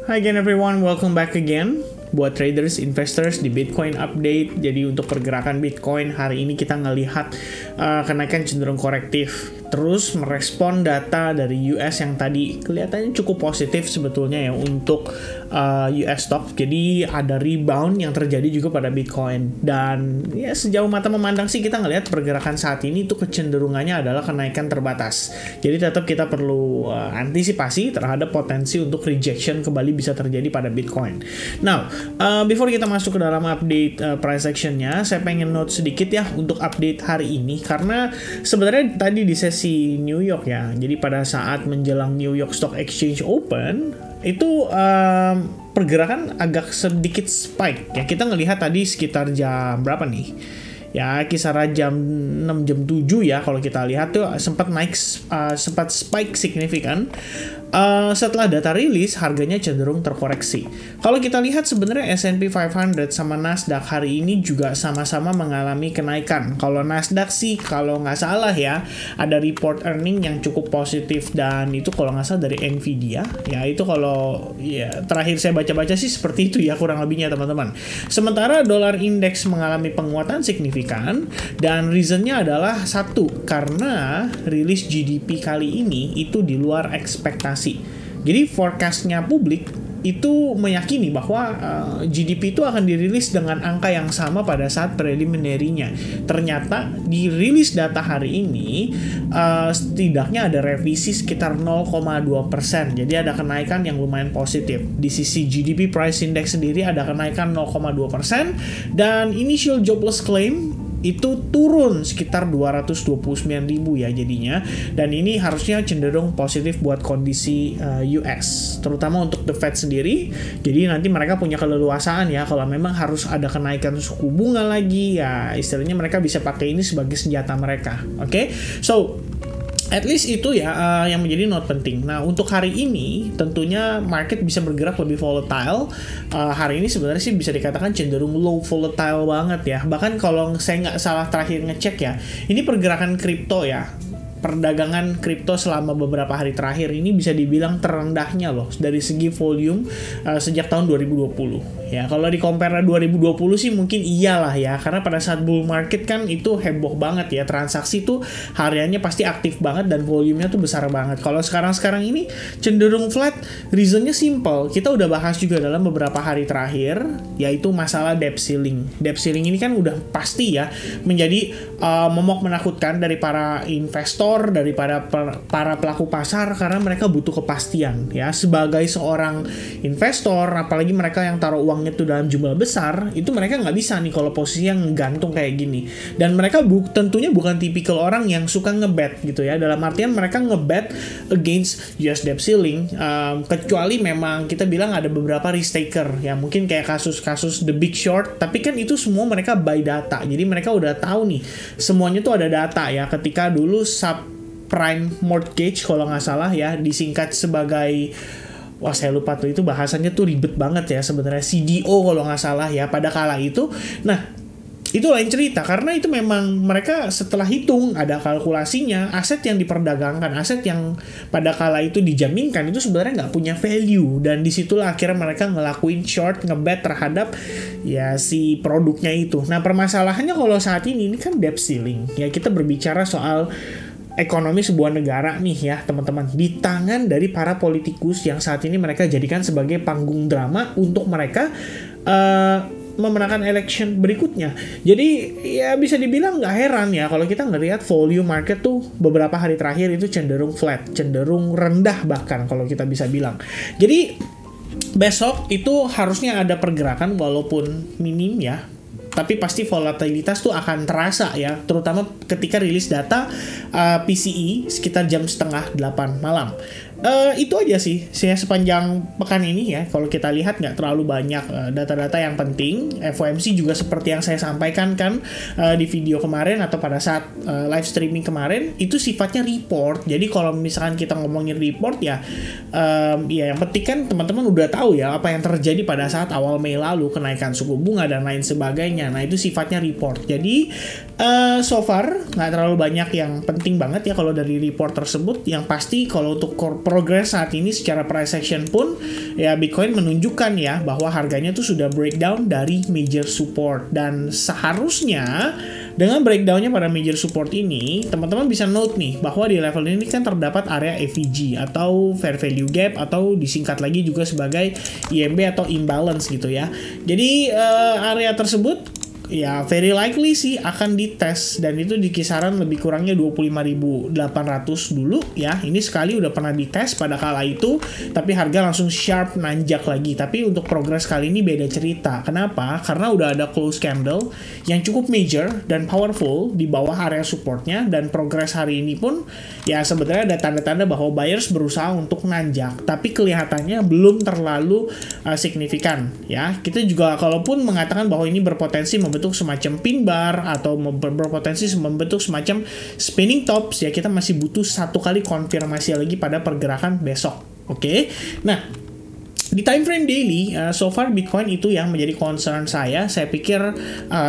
Hi again everyone, welcome back again buat traders, investors di Bitcoin update. Jadi untuk pergerakan Bitcoin hari ini kita ngelihat kenaikan cenderung korektif, terus merespon data dari US yang tadi kelihatannya cukup positif sebetulnya ya untuk US stock. Jadi ada rebound yang terjadi juga pada Bitcoin, dan ya sejauh mata memandang sih kita ngelihat pergerakan saat ini itu kecenderungannya adalah kenaikan terbatas. Jadi tetap kita perlu antisipasi terhadap potensi untuk rejection kembali bisa terjadi pada Bitcoin. Now, before kita masuk ke dalam update price action-nya, saya pengen note sedikit ya untuk update hari ini, karena sebenarnya tadi di sesi New York ya, jadi pada saat menjelang New York Stock Exchange Open itu pergerakan agak sedikit spike ya. Kita ngelihat tadi sekitar jam berapa nih? Ya kisaran jam 6 jam 7 ya, kalau kita lihat tuh sempat naik sempat spike signifikan. Setelah data rilis harganya cenderung terkoreksi. Kalau kita lihat sebenarnya S&P 500 sama Nasdaq hari ini juga sama-sama mengalami kenaikan. Kalau Nasdaq sih kalau nggak salah ya ada report earning yang cukup positif, dan itu kalau nggak salah dari Nvidia ya. Itu kalau ya terakhir saya baca-baca sih seperti itu ya kurang lebihnya teman-teman. Sementara dolar indeks mengalami penguatan signifikan, dan reasonnya adalah satu, karena rilis GDP kali ini itu di luar ekspektasi. Jadi forecastnya publik itu meyakini bahwa GDP itu akan dirilis dengan angka yang sama pada saat preliminary-nya. Ternyata di rilis data hari ini setidaknya ada revisi sekitar 0,2%. Jadi ada kenaikan yang lumayan positif. Di sisi GDP Price Index sendiri ada kenaikan 0,2%, dan initial jobless claim itu turun sekitar 229.000 ya jadinya, dan ini harusnya cenderung positif buat kondisi US, terutama untuk the Fed sendiri. Jadi nanti mereka punya keleluasaan ya, kalau memang harus ada kenaikan suku bunga lagi ya, istilahnya mereka bisa pakai ini sebagai senjata mereka. Oke? So at least itu ya yang menjadi note penting. Nah, untuk hari ini tentunya market bisa bergerak lebih volatile. Hari ini sebenarnya sih bisa dikatakan cenderung low volatile banget ya. Bahkan kalau saya nggak salah terakhir ngecek ya, ini pergerakan kripto ya, perdagangan kripto selama beberapa hari terakhir ini bisa dibilang terendahnya loh dari segi volume sejak tahun 2020 ya. Kalau di compare 2020 sih mungkin iyalah ya, karena pada saat bull market kan itu heboh banget ya, transaksi tuh hariannya pasti aktif banget dan volumenya tuh besar banget. Kalau sekarang ini cenderung flat. Reasonnya simple, kita udah bahas juga dalam beberapa hari terakhir, yaitu masalah debt ceiling. Debt ceiling ini kan udah pasti ya menjadi momok menakutkan dari para investor, daripada para pelaku pasar, karena mereka butuh kepastian ya. Sebagai seorang investor, apalagi mereka yang taruh uangnya tuh dalam jumlah besar, itu mereka nggak bisa nih kalau posisinya ngegantung kayak gini. Dan mereka tentunya bukan tipikal orang yang suka ngebet gitu ya, dalam artian mereka ngebet against US debt ceiling, kecuali memang kita bilang ada beberapa risk taker ya, mungkin kayak kasus-kasus the big short, tapi kan itu semua mereka buy data. Jadi mereka udah tahu nih semuanya tuh ada data ya. Ketika dulu subprime mortgage kalau nggak salah ya disingkat sebagai, wah saya lupa tuh, itu bahasanya tuh ribet banget ya sebenarnya, CDO kalau nggak salah ya pada kala itu. Nah itu lain cerita, karena itu memang mereka setelah hitung ada kalkulasinya, aset yang diperdagangkan, aset yang pada kala itu dijaminkan itu sebenarnya nggak punya value, dan disitulah akhirnya mereka ngelakuin short, ngebet terhadap ya si produknya itu. Nah permasalahannya kalau saat ini kan debt ceiling ya, kita berbicara soal ekonomi sebuah negara nih ya teman-teman, di tangan dari para politikus yang saat ini mereka jadikan sebagai panggung drama untuk mereka memenangkan election berikutnya. Jadi ya bisa dibilang nggak heran ya kalau kita ngelihat volume market tuh beberapa hari terakhir itu cenderung flat, cenderung rendah bahkan kalau kita bisa bilang. Jadi besok itu harusnya ada pergerakan walaupun minim ya, tapi pasti volatilitas tuh akan terasa ya, terutama ketika rilis data PCE sekitar jam 7:30 malam. Itu aja sih saya sepanjang pekan ini ya. Kalau kita lihat nggak terlalu banyak data-data yang penting. FOMC juga seperti yang saya sampaikan kan di video kemarin atau pada saat live streaming kemarin, itu sifatnya report. Jadi kalau misalkan kita ngomongin report ya, ya yang penting kan teman-teman udah tahu ya apa yang terjadi pada saat awal Mei lalu, kenaikan suku bunga dan lain sebagainya. Nah itu sifatnya report. Jadi so far nggak terlalu banyak yang penting banget ya kalau dari report tersebut. Yang pasti kalau untuk corporate progress saat ini secara price action pun ya Bitcoin menunjukkan ya bahwa harganya tuh sudah breakdown dari major support, dan seharusnya dengan breakdownnya pada major support ini, teman-teman bisa note nih bahwa di level ini kan terdapat area FVG atau fair value gap, atau disingkat lagi juga sebagai IMB atau imbalance gitu ya. Jadi area tersebut ya very likely sih akan dites, dan itu di kisaran lebih kurangnya 25.800 dulu ya. Ini sekali udah pernah dites pada kala itu, tapi harga langsung sharp nanjak lagi. Tapi untuk progress kali ini beda cerita. Kenapa? Karena udah ada close candle yang cukup major dan powerful di bawah area supportnya, dan progress hari ini pun ya sebenarnya ada tanda-tanda bahwa buyers berusaha untuk nanjak, tapi kelihatannya belum terlalu signifikan ya. Kita juga kalaupun mengatakan bahwa ini berpotensi membentuk semacam pin bar atau berpotensi membentuk semacam spinning tops ya, kita masih butuh satu kali konfirmasi lagi pada pergerakan besok. Oke. Nah, di time frame daily, so far Bitcoin itu yang menjadi concern saya. Saya pikir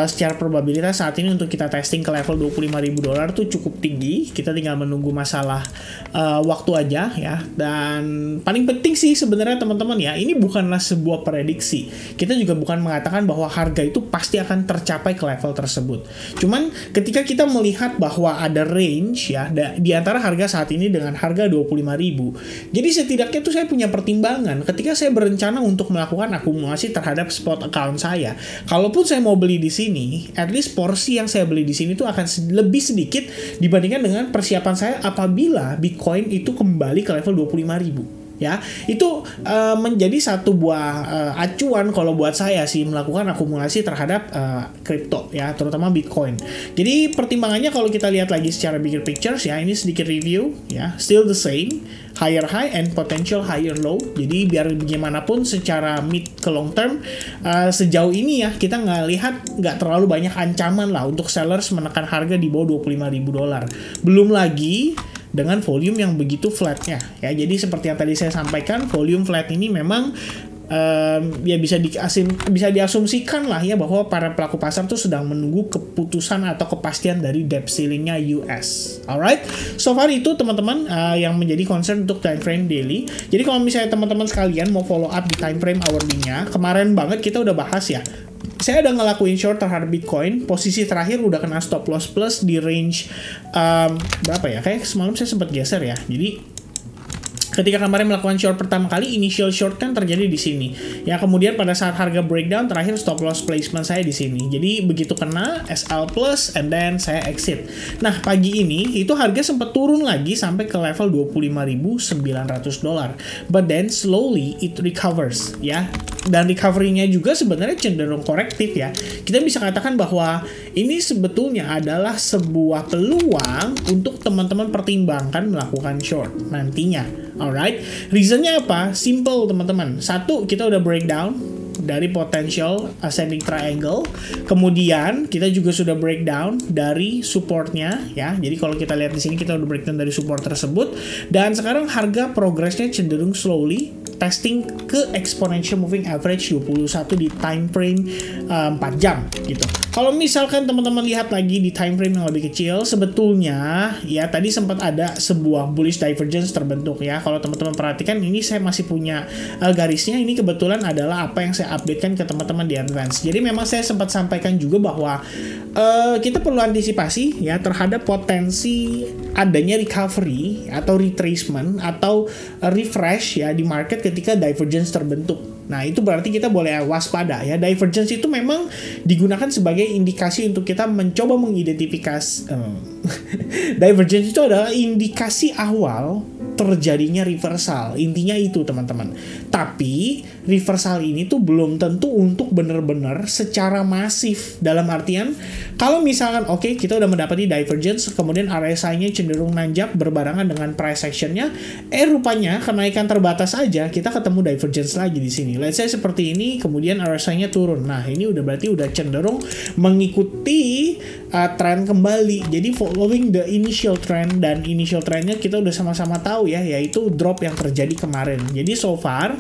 secara probabilitas saat ini untuk kita testing ke level $25.000 tuh cukup tinggi. Kita tinggal menunggu masalah waktu aja ya. Dan paling penting sih sebenarnya teman-teman ya, ini bukanlah sebuah prediksi. Kita juga bukan mengatakan bahwa harga itu pasti akan tercapai ke level tersebut. Cuman ketika kita melihat bahwa ada range ya di antara harga saat ini dengan harga 25.000. Jadi setidaknya tuh saya punya pertimbangan ketika saya berencana untuk melakukan akumulasi terhadap spot account saya. Kalaupun saya mau beli di sini, at least porsi yang saya beli di sini tuh akan lebih sedikit dibandingkan dengan persiapan saya apabila Bitcoin itu kembali ke level 25.000. Ya, itu menjadi satu buah acuan kalau buat saya sih melakukan akumulasi terhadap kripto ya, terutama Bitcoin. Jadi pertimbangannya kalau kita lihat lagi secara bigger pictures ya, ini sedikit review ya, still the same, higher high and potential higher low. Jadi biar bagaimanapun secara mid ke long term sejauh ini ya kita nggak terlalu banyak ancaman lah untuk sellers menekan harga di bawah $25.000. Belum lagi dengan volume yang begitu flatnya ya. Jadi seperti yang tadi saya sampaikan, volume flat ini memang ya bisa diasumsikan lah ya bahwa para pelaku pasar tuh sedang menunggu keputusan atau kepastian dari debt ceilingnya US. Alright, so far itu teman-teman yang menjadi concern untuk time frame daily. Jadi kalau misalnya teman-teman sekalian mau follow up di time frame hourly-nya, kemarin banget kita udah bahas ya. Saya udah ngelakuin short terhadap Bitcoin, posisi terakhir udah kena stop loss plus di range berapa ya? Kayak semalam saya sempat geser ya. Jadi ketika kemarin melakukan short pertama kali, initial short kan terjadi di sini. Ya kemudian pada saat harga breakdown terakhir stop loss placement saya di sini. Jadi begitu kena SL plus and then saya exit. Nah, pagi ini itu harga sempat turun lagi sampai ke level $25.900. But then slowly it recovers ya. Dan recovery-nya juga sebenarnya cenderung korektif ya. Kita bisa katakan bahwa ini sebetulnya adalah sebuah peluang untuk teman-teman pertimbangkan melakukan short nantinya. Alright, reasonnya apa? Simple teman-teman. Satu, kita udah breakdown dari potential ascending triangle. Kemudian kita juga sudah breakdown dari supportnya ya. Jadi kalau kita lihat di sini kita udah breakdown dari support tersebut. Dan sekarang harga progresnya cenderung slowly testing ke exponential moving average 21 di time frame 4 jam gitu. Kalau misalkan teman-teman lihat lagi di time frame yang lebih kecil, sebetulnya ya tadi sempat ada sebuah bullish divergence terbentuk ya. Kalau teman-teman perhatikan ini saya masih punya garisnya, ini kebetulan adalah apa yang saya updatekan ke teman-teman di advance. Jadi memang saya sempat sampaikan juga bahwa kita perlu antisipasi ya terhadap potensi adanya recovery atau retracement atau refresh ya di market ketika divergence terbentuk. Nah, itu berarti kita boleh waspada ya. Divergence itu memang digunakan sebagai indikasi untuk kita mencoba mengidentifikasi divergence itu adalah indikasi awal terjadinya reversal. Intinya itu, teman-teman. Tapi reversal ini tuh belum tentu untuk benar-benar secara masif. Dalam artian, kalau misalkan oke, kita udah mendapati divergence, kemudian RSI-nya cenderung nanjak berbarengan dengan price action-nya, rupanya kenaikan terbatas aja, kita ketemu divergence lagi di sini. Let's say seperti ini, kemudian RSI-nya turun. Nah, ini udah berarti udah cenderung mengikuti tren kembali. Jadi following the initial trend, dan initial trendnya kita udah sama-sama tahu ya, yaitu drop yang terjadi kemarin. Jadi so far,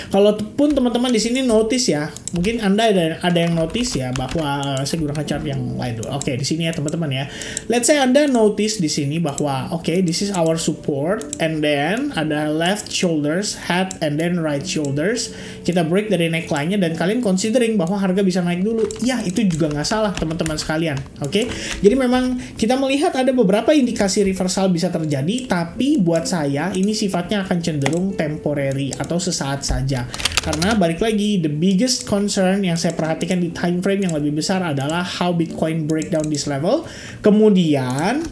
kalaupun teman-teman di sini notice ya, mungkin Anda ada yang notice ya bahwa saya gunakan chart yang lain dulu. Oke, di sini ya teman-teman ya. Let's say Anda notice di sini bahwa this is our support, and then ada left shoulders, head, and then right shoulders. Kita break dari neckline-nya dan kalian considering bahwa harga bisa naik dulu. Ya, itu juga nggak salah teman-teman sekalian. Oke. Jadi memang kita melihat ada beberapa indikasi reversal bisa terjadi, tapi buat saya ini sifatnya akan cenderung temporary atau sesaat saja. Karena balik lagi, the biggest concern yang saya perhatikan di time frame yang lebih besar adalah how Bitcoin break down this level. Kemudian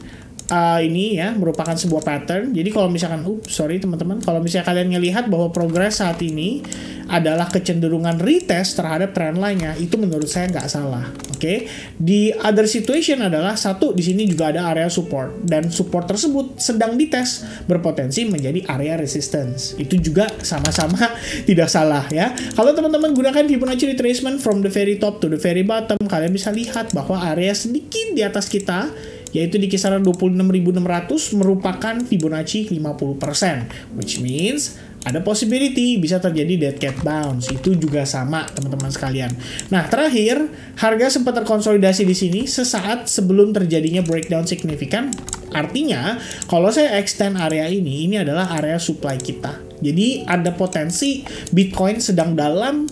ini ya merupakan sebuah pattern. Jadi kalau misalkan, sorry teman-teman, kalau misalnya kalian ngelihat bahwa progres saat ini adalah kecenderungan retest terhadap trendline-nya, itu menurut saya nggak salah. Oke. The other situation adalah satu, di sini juga ada area support, dan support tersebut sedang dites, berpotensi menjadi area resistance. Itu juga sama-sama tidak salah ya. Kalau teman-teman gunakan Fibonacci retracement from the very top to the very bottom, kalian bisa lihat bahwa area sedikit di atas kita, yaitu di kisaran 26.600 merupakan Fibonacci 50%, which means ada possibility bisa terjadi dead cat bounce. Itu juga sama teman-teman sekalian. Nah, terakhir, harga sempat terkonsolidasi di sini sesaat sebelum terjadinya breakdown signifikan. Artinya, kalau saya extend area ini adalah area supply kita. Jadi ada potensi Bitcoin sedang dalam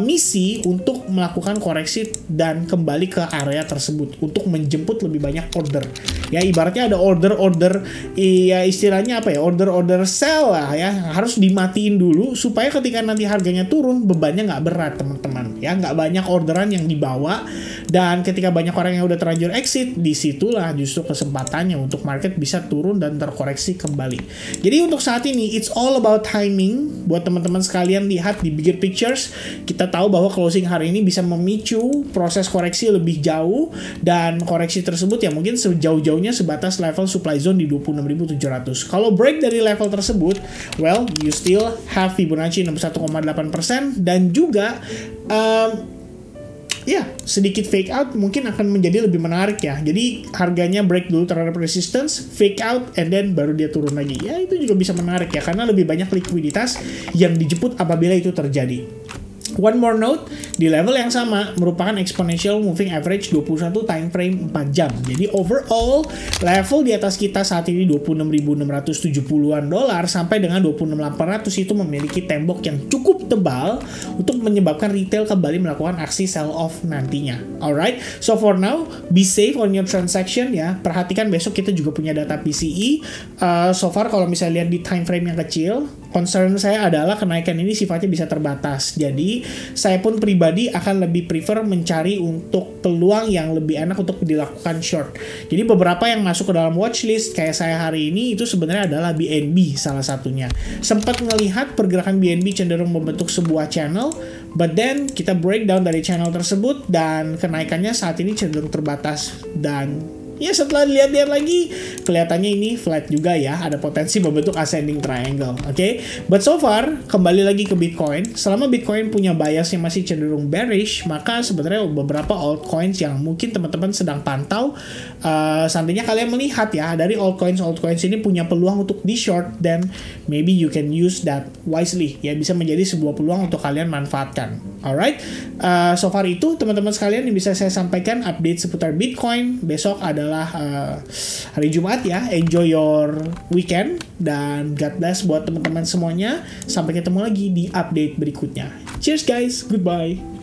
misi untuk melakukan koreksi dan kembali ke area tersebut untuk menjemput lebih banyak order. Ya, ibaratnya ada order-order, ya istilahnya apa ya, order-order sell lah ya, harus dimatiin dulu supaya ketika nanti harganya turun bebannya nggak berat teman-teman. Ya, nggak banyak orderan yang dibawa, dan ketika banyak orang yang udah terlanjur exit, disitulah justru kesempatannya untuk market bisa turun dan terkoreksi kembali. Jadi untuk saat ini it's all about timing. Buat teman-teman sekalian lihat di bigger pictures, kita tahu bahwa closing hari ini bisa memicu proses koreksi lebih jauh, dan koreksi tersebut ya mungkin sejauh-jauhnya sebatas level supply zone di 26.700. Kalau break dari level tersebut, well, you still have Fibonacci 61,8%, dan juga sedikit fake out mungkin akan menjadi lebih menarik ya. Jadi harganya break dulu terhadap resistance, fake out, and then baru dia turun lagi. Ya, itu juga bisa menarik ya, karena lebih banyak likuiditas yang dijemput apabila itu terjadi. One more note, di level yang sama merupakan exponential moving average 21 time frame 4 jam. Jadi overall level di atas kita saat ini 26.670-an dolar sampai dengan 26.800 itu memiliki tembok yang cukup tebal untuk menyebabkan retail kembali melakukan aksi sell off nantinya. Alright, so for now be safe on your transaction ya. Perhatikan besok kita juga punya data PCE. So far kalau misalnya lihat di time frame yang kecil, concern saya adalah kenaikan ini sifatnya bisa terbatas. Jadi saya pun pribadi akan lebih prefer mencari untuk peluang yang lebih enak untuk dilakukan short. Jadi beberapa yang masuk ke dalam watchlist kayak saya hari ini itu sebenarnya adalah BNB salah satunya. Sempat ngelihat pergerakan BNB cenderung membentuk sebuah channel, but then kita breakdown dari channel tersebut dan kenaikannya saat ini cenderung terbatas, dan ya setelah dilihat-lihat lagi kelihatannya ini flat juga ya, ada potensi membentuk ascending triangle. Oke. But so far kembali lagi ke Bitcoin, selama Bitcoin punya bias yang masih cenderung bearish, maka sebenarnya beberapa altcoins yang mungkin teman-teman sedang pantau, seandainya kalian melihat ya dari altcoins ini punya peluang untuk di short, then maybe you can use that wisely ya, bisa menjadi sebuah peluang untuk kalian manfaatkan. Alright, so far itu teman-teman sekalian yang bisa saya sampaikan update seputar Bitcoin. Besok adalah hari Jumat ya. Enjoy your weekend dan God bless buat teman-teman semuanya. Sampai ketemu lagi di update berikutnya. Cheers guys, goodbye.